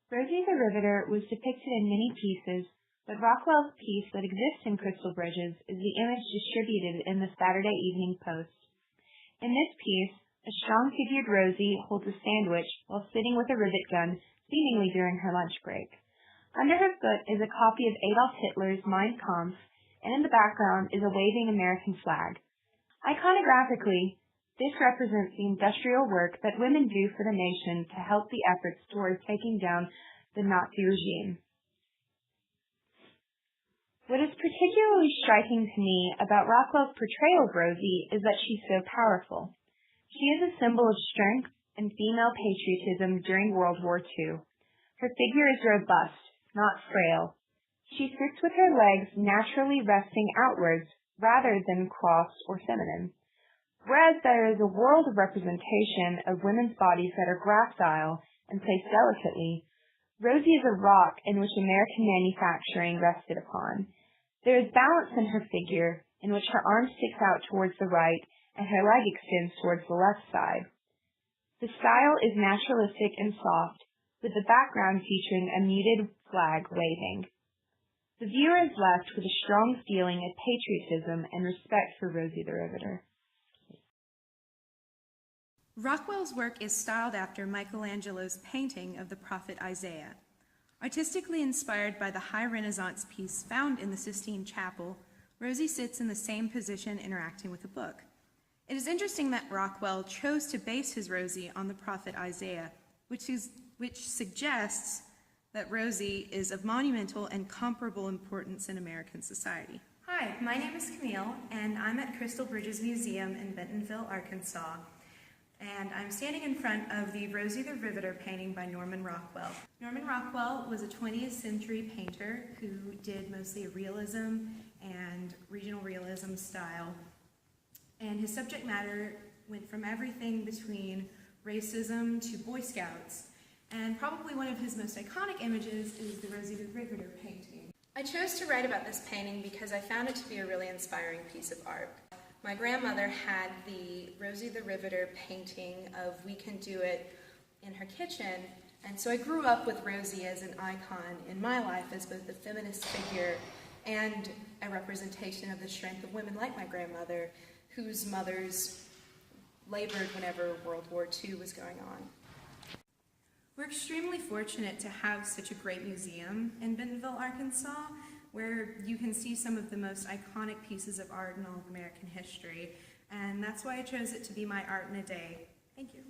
Rosie the Riveter was depicted in many pieces, but Rockwell's piece that exists in Crystal Bridges is the image distributed in the Saturday Evening Post. In this piece, a strong-figured Rosie holds a sandwich while sitting with a rivet gun, seemingly during her lunch break. Under her foot is a copy of Adolf Hitler's Mein Kampf, and in the background is a waving American flag. Iconographically, this represents the industrial work that women do for the nation to help the efforts towards taking down the Nazi regime. What is particularly striking to me about Rockwell's portrayal of Rosie is that she's so powerful. She is a symbol of strength and female patriotism during World War II. Her figure is robust, not frail. She sits with her legs naturally resting outwards rather than crossed or feminine. Whereas there is a world of representation of women's bodies that are gracile and placed delicately, Rosie is a rock in which American manufacturing rested upon. There is balance in her figure, in which her arm sticks out towards the right and her leg extends towards the left side. The style is naturalistic and soft, with the background featuring a muted flag waving. The viewer is left with a strong feeling of patriotism and respect for Rosie the Riveter. Rockwell's work is styled after Michelangelo's painting of the prophet Isaiah. Artistically inspired by the high Renaissance piece found in the Sistine Chapel, Rosie sits in the same position interacting with a book. It is interesting that Rockwell chose to base his Rosie on the prophet Isaiah, which suggests that Rosie is of monumental and comparable importance in American society. Hi, my name is Camille, and I'm at Crystal Bridges Museum in Bentonville, Arkansas. And I'm standing in front of the Rosie the Riveter painting by Norman Rockwell. Norman Rockwell was a 20th century painter who did mostly a realism and regional realism style. And his subject matter went from everything between racism to Boy Scouts. And probably one of his most iconic images is the Rosie the Riveter painting. I chose to write about this painting because I found it to be a really inspiring piece of art. My grandmother had the Rosie the Riveter painting of We Can Do It in her kitchen, and so I grew up with Rosie as an icon in my life as both a feminist figure and a representation of the strength of women like my grandmother, whose mothers labored whenever World War II was going on. We're extremely fortunate to have such a great museum in Bentonville, Arkansas, where you can see some of the most iconic pieces of art in all of American history, and that's why I chose it to be my art in a day. Thank you.